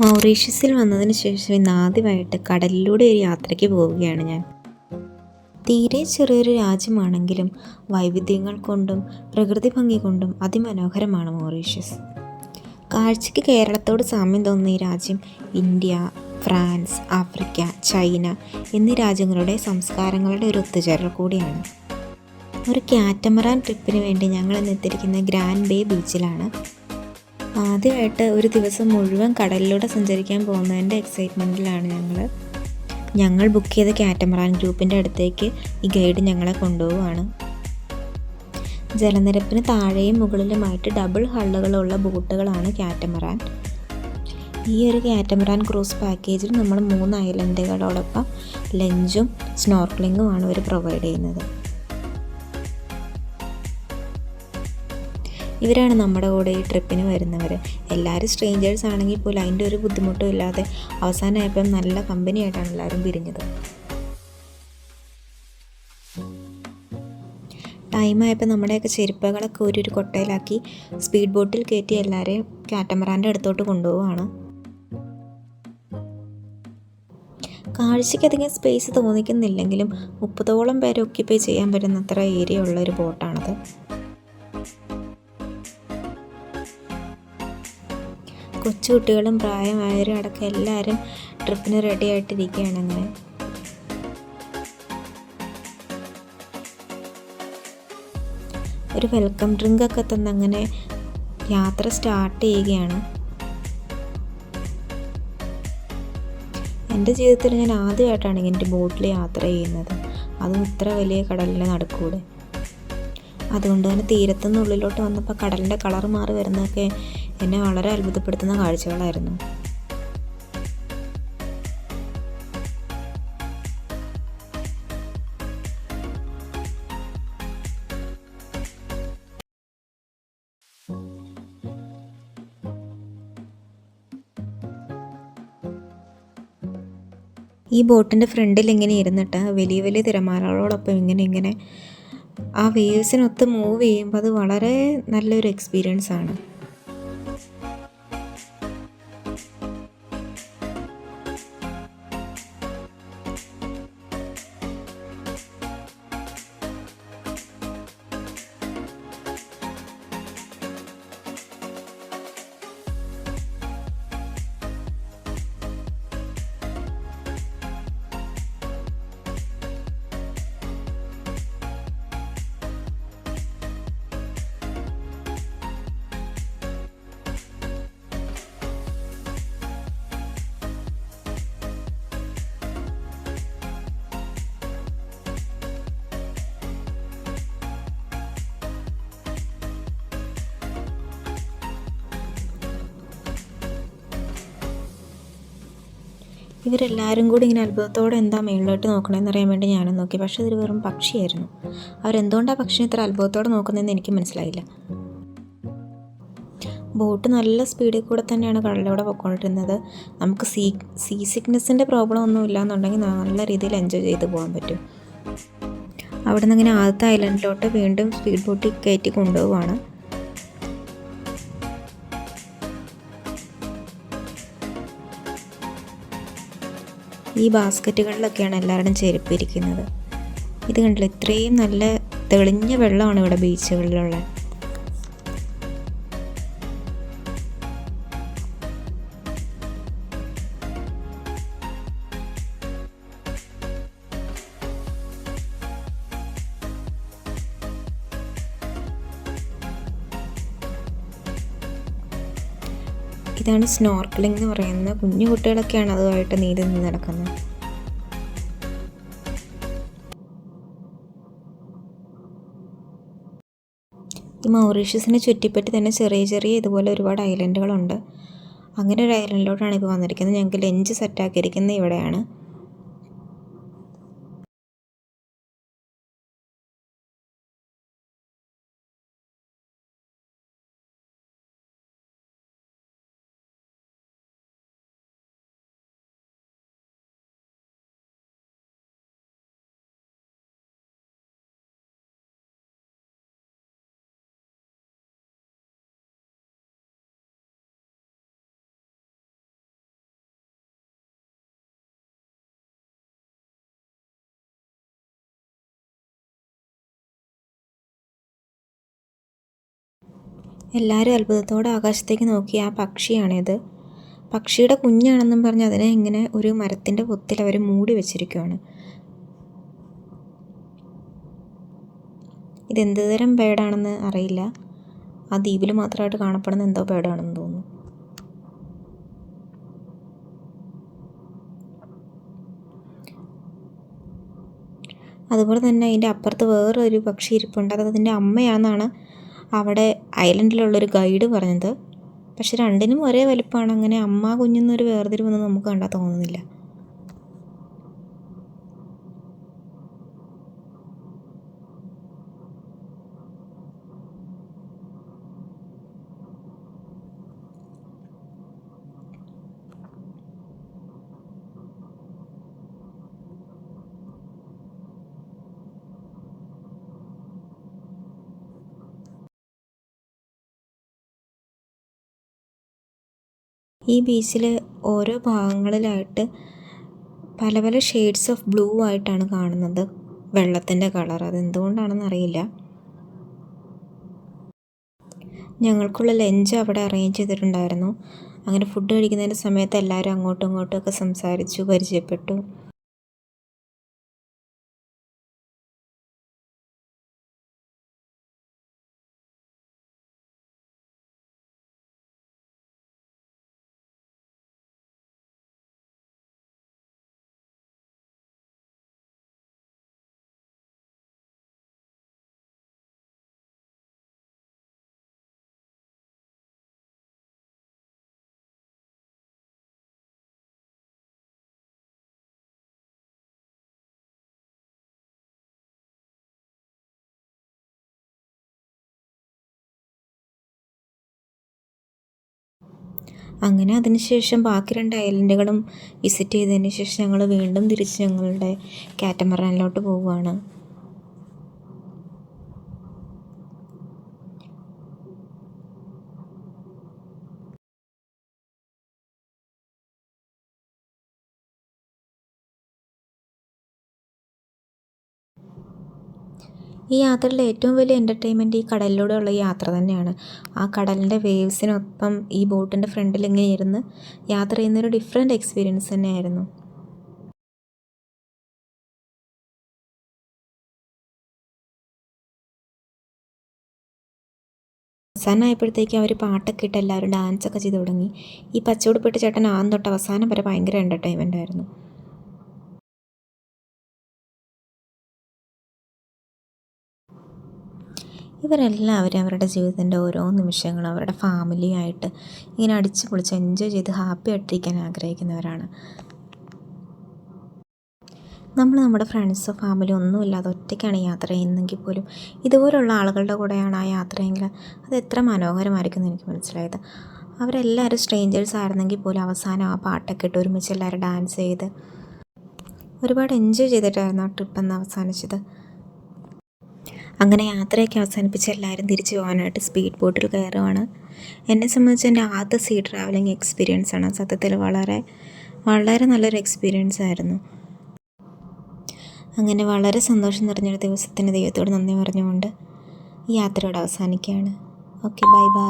മൗറീഷ്യസിൽ വന്നതിന് ശേഷം ഇന്ന് ആദ്യമായിട്ട് കടലിലൂടെ ഒരു യാത്രയ്ക്ക് പോവുകയാണ് ഞാൻ. തീരെ ചെറിയൊരു രാജ്യമാണെങ്കിലും വൈവിധ്യങ്ങൾ കൊണ്ടും പ്രകൃതി ഭംഗി കൊണ്ടും അതിമനോഹരമാണ് മൗറീഷ്യസ്. കാഴ്ചയ്ക്ക് കേരളത്തോട് സാമ്യം തോന്നുന്ന ഈ രാജ്യം ഇന്ത്യ, ഫ്രാൻസ്, ആഫ്രിക്ക, ചൈന എന്നീ രാജ്യങ്ങളുടെ സംസ്കാരങ്ങളുടെ ഒരു ഒത്തുചേരൽ കൂടിയാണ്. ഒരു കാറ്റമറാൻ ട്രിപ്പിന് വേണ്ടി ഞങ്ങൾ ഇന്ന് എത്തിയിരിക്കുന്ന ഗ്രാൻഡ് ബേ ബീച്ചിലാണ്. ആദ്യമായിട്ട് ഒരു ദിവസം മുഴുവൻ കടലിലൂടെ സഞ്ചരിക്കാൻ പോകുന്നതിൻ്റെ എക്സൈറ്റ്മെൻറ്റിലാണ് ഞങ്ങൾ ബുക്ക് ചെയ്ത കാറ്റമറാൻ ഗ്രൂപ്പിൻ്റെ അടുത്തേക്ക് ഈ ഗൈഡ് ഞങ്ങളെ കൊണ്ടുപോവുകയാണ്. ജലനിരപ്പിന് താഴെയും മുകളിലുമായിട്ട് ഡബിൾ ഹള്ളുകളുള്ള ബോട്ടുകളാണ് കാറ്റമറാൻ. ഈ ഒരു കാറ്റമറാൻ ക്രൂസ് പാക്കേജിൽ നമ്മൾ 3 ഐലൻഡുകളോടൊപ്പം ലഞ്ചും സ്നോർക്ലിങ്ങുമാണ് അവർ പ്രൊവൈഡ് ചെയ്യുന്നത്. ഇവരാണ് നമ്മുടെ കൂടെ ഈ ട്രിപ്പിന് വരുന്നവർ. എല്ലാവരും സ്ട്രേഞ്ചേഴ്സ് ആണെങ്കിൽ പോലും അതിൻ്റെ ഒരു ബുദ്ധിമുട്ടും ഇല്ലാതെ അവസാനമായപ്പം നല്ല കമ്പനിയായിട്ടാണ് എല്ലാവരും പിരിഞ്ഞത്. ടൈമായപ്പോൾ നമ്മുടെയൊക്കെ ചെരുപ്പകളൊക്കെ ഒരു കൊട്ടയിലാക്കി സ്പീഡ് ബോട്ടിൽ കയറ്റി എല്ലാവരെയും കാറ്റമറാൻ്റെ അടുത്തോട്ട് കൊണ്ടുപോവുകയാണ്. കാഴ്ചയ്ക്ക് അധികം സ്പേസ് തോന്നിക്കുന്നില്ലെങ്കിലും 30ഓളം പേരെ ഒക്യുപ്പൈ ചെയ്യാൻ പറ്റുന്നത്ര ഏരിയ ഉള്ള ഒരു ബോട്ടാണത്. കൊച്ചുകുട്ടികളും പ്രായമായവരും അടക്കം എല്ലാവരും ട്രിപ്പിന് റെഡി ആയിട്ടിരിക്കുകയാണ്. അങ്ങനെ ഒരു വെൽക്കം ഡ്രിങ്കൊക്കെ തന്നങ്ങനെ യാത്ര സ്റ്റാർട്ട് ചെയ്യുകയാണ്. എൻ്റെ ജീവിതത്തിൽ ഞാൻ ആദ്യമായിട്ടാണ് ഇങ്ങനെ ബോട്ടിൽ യാത്ര ചെയ്യുന്നത്, അതും ഇത്ര വലിയ കടലിൻ്റെ നടുക്കൂടെ. അതുകൊണ്ട് തന്നെ തീരത്തുനിന്ന് ഉള്ളിലോട്ട് വന്നപ്പോൾ കടലിൻ്റെ കളർ മാറി വരുന്നതൊക്കെ എന്നെ വളരെ അത്ഭുതപ്പെടുത്തുന്ന കാഴ്ചകളായിരുന്നു. ഈ ബോട്ടിൻ്റെ ഫ്രണ്ടിൽ ഇങ്ങനെ ഇരുന്നിട്ട് വലിയ വലിയ തിരമാലകളോടൊപ്പം ഇങ്ങനെ ആ വേവ്സിനൊത്ത് മൂവ് ചെയ്യുമ്പോൾ അത് വളരെ നല്ലൊരു എക്സ്പീരിയൻസ് ആണ്. ഇവരെല്ലാവരും കൂടി ഇങ്ങനെ അത്ഭുതത്തോടെ എന്താ മേളിലോട്ട് നോക്കണമെന്ന് അറിയാൻ വേണ്ടി ഞാനും നോക്കി. പക്ഷേ ഇതൊരു വെറും പക്ഷിയായിരുന്നു. അവരെന്തുകൊണ്ടാണ് പക്ഷിനെ ഇത്ര അത്ഭുതത്തോടെ നോക്കുന്നതെന്ന് എനിക്ക് മനസ്സിലായില്ല. ബോട്ട് നല്ല സ്പീഡിൽ കൂടെ തന്നെയാണ് കടലിലൂടെ പോയിക്കൊണ്ടിരുന്നത്. നമുക്ക് സീ സിക്നെസ്സിൻ്റെ പ്രോബ്ലം ഒന്നും ഇല്ലയെന്നുണ്ടെങ്കിൽ നല്ല രീതിയിൽ എൻജോയ് ചെയ്ത് പോകാൻ പറ്റും. അവിടെ നിന്ന് ഇങ്ങനെ ആദ്യത്തെ ഐലൻഡിലോട്ട് വീണ്ടും സ്പീഡ് ബോട്ടിൽ കയറ്റി കൊണ്ടുപോവുകയാണ്. ഈ ബാസ്ക്കറ്റുകളിലൊക്കെയാണ് എല്ലാവരുടെയും ചെരുപ്പ് ഇരിക്കുന്നത്. ഇത് കണ്ടില്ല, ഇത്രയും നല്ല തെളിഞ്ഞ വെള്ളമാണ് ഇവിടെ ബീച്ചുകളിലുള്ള. ഇതാണ് സ്നോർക്കലിംഗ് എന്ന് പറയുന്നത്. കുഞ്ഞു കുട്ടികളൊക്കെയാണ് അതുമായിട്ട് നീന്തി നടക്കുന്നത്. ഈ മൗറീഷ്യസിനെ ചുറ്റിപ്പറ്റി തന്നെ ചെറിയ ചെറിയ ഇതുപോലെ ഒരുപാട് ഐലൻഡുകളുണ്ട്. അങ്ങനെ ഒരു ഐലൻഡിലോട്ടാണ് ഇപ്പോൾ വന്നിരിക്കുന്നത്. ഞങ്ങൾക്ക് ലഞ്ച് സെറ്റാക്കിയിരിക്കുന്നത് ഇവിടെയാണ്. എല്ലാവരും അത്ഭുതത്തോടെ ആകാശത്തേക്ക് നോക്കി. ആ പക്ഷിയാണിത്. പക്ഷിയുടെ കുഞ്ഞാണെന്നും പറഞ്ഞ് അതിനെ ഇങ്ങനെ ഒരു മരത്തിൻ്റെ പൊത്തിൽ അവർ മൂടി വെച്ചിരിക്കുകയാണ്. ഇതെന്ത് തരം ബേഡാണെന്ന് അറിയില്ല. ആ ദ്വീപിൽ മാത്രമായിട്ട് കാണപ്പെടുന്ന എന്തോ ബേഡാണെന്ന് തോന്നുന്നു. അതുപോലെ തന്നെ അതിൻ്റെ അപ്പുറത്ത് വേറൊരു പക്ഷി ഇരിപ്പുണ്ട്. അത് അതിൻ്റെ അമ്മയാണെന്നാണ് അവിടെ ഐലൻഡിലുള്ളൊരു ഗൈഡ് പറഞ്ഞത്. പക്ഷെ രണ്ടിനും ഒരേ വലിപ്പമാണ്. അങ്ങനെ അമ്മ കുഞ്ഞെന്നൊരു വേർതിരിവൊന്നും നമുക്ക് കണ്ടാൽ തോന്നുന്നില്ല. ഈ ബീച്ചിൽ ഓരോ ഭാഗങ്ങളിലായിട്ട് പല പല ഷെയ്ഡ്സ് ഓഫ് ബ്ലൂ ആയിട്ടാണ് കാണുന്നത് വെള്ളത്തിൻ്റെ കളർ. അതെന്തുകൊണ്ടാണെന്ന് അറിയില്ല. ഞങ്ങൾക്കുള്ള ലഞ്ച് അവിടെ അറേഞ്ച് ചെയ്തിട്ടുണ്ടായിരുന്നു. അങ്ങനെ ഫുഡ് കഴിക്കുന്നതിൻ്റെ സമയത്ത് എല്ലാവരും അങ്ങോട്ടും ഇങ്ങോട്ടും ഒക്കെ സംസാരിച്ചു, പരിചയപ്പെട്ടു. അങ്ങനെ അതിനുശേഷം ബാക്കി 2 ഐലൻഡുകളും വിസിറ്റ് ചെയ്തതിന് ശേഷം ഞങ്ങൾ വീണ്ടും തിരിച്ച് ഞങ്ങളുടെ കാറ്റമറാനിലോട്ട് പോവുകയാണ്. ഈ യാത്രയിലെ ഏറ്റവും വലിയ എൻ്റർടൈൻമെൻറ്റ് ഈ കടലിലൂടെയുള്ള യാത്ര തന്നെയാണ്. ആ കടലിൻ്റെ വേവ്സിനൊപ്പം ഈ ബോട്ടിൻ്റെ ഫ്രണ്ടിൽ ഇങ്ങനെ ഇരുന്ന് യാത്ര ചെയ്യുന്നൊരു ഡിഫറെൻറ്റ് എക്സ്പീരിയൻസ് തന്നെയായിരുന്നു. അവസാനമായപ്പോഴത്തേക്കും അവർ പാട്ടൊക്കെ ഇട്ട് എല്ലാവരും ഡാൻസൊക്കെ ചെയ്ത് തുടങ്ങി. ഈ പച്ചയുടുപ്പിട്ട ചേട്ടൻ ആദ്യം തൊട്ട് അവസാനം വരെ ഭയങ്കര എൻ്റർടൈൻമെൻ്റ് ആയിരുന്നു. ഇവരെല്ലാവരും അവരുടെ ജീവിതത്തിൻ്റെ ഓരോ നിമിഷങ്ങളും അവരുടെ ഫാമിലിയായിട്ട് ഇങ്ങനെ അടിച്ച് പൊളിച്ച് എൻജോയ് ചെയ്ത് ഹാപ്പി ആയിട്ടിരിക്കാൻ ആഗ്രഹിക്കുന്നവരാണ്. നമ്മൾ നമ്മുടെ ഫ്രണ്ട്സോ ഫാമിലിയോ ഒന്നുമില്ലാതെ ഒറ്റയ്ക്കാണ് യാത്ര ചെയ്യുന്നതെങ്കിൽ പോലും ഇതുപോലുള്ള ആളുകളുടെ കൂടെയാണ് ആ യാത്രയെങ്കിൽ അത് എത്ര മനോഹരമായിരിക്കും എന്ന് എനിക്ക് മനസ്സിലായത്. അവരെല്ലാവരും സ്ട്രേഞ്ചേഴ്സ് ആയിരുന്നെങ്കിൽ പോലും അവസാനം ആ പാട്ടൊക്കെ ഇട്ട് ഒരുമിച്ച് എല്ലാവരും ഡാൻസ് ചെയ്ത് ഒരുപാട് എൻജോയ് ചെയ്തിട്ടായിരുന്നു ആ ട്രിപ്പ് അവസാനിച്ചത്. അങ്ങനെ യാത്രയൊക്കെ അവസാനിപ്പിച്ച് എല്ലാവരും തിരിച്ചു പോകാനായിട്ട് സ്പീഡ് ബോട്ടിൽ കയറുവാണ്. എന്നെ സംബന്ധിച്ച് എൻ്റെ ആദ്യത്തെ സീ ട്രാവലിംഗ് എക്സ്പീരിയൻസ് ആണ്. സത്യത്തിൽ വളരെ വളരെ നല്ലൊരു എക്സ്പീരിയൻസ് ആയിരുന്നു. അങ്ങനെ വളരെ സന്തോഷം നിറഞ്ഞൊരു ദിവസത്തിന് ദൈവത്തോട് നന്ദി പറഞ്ഞുകൊണ്ട് ഈ യാത്രയോട് അവസാനിക്കുകയാണ്. Okay, bye bye.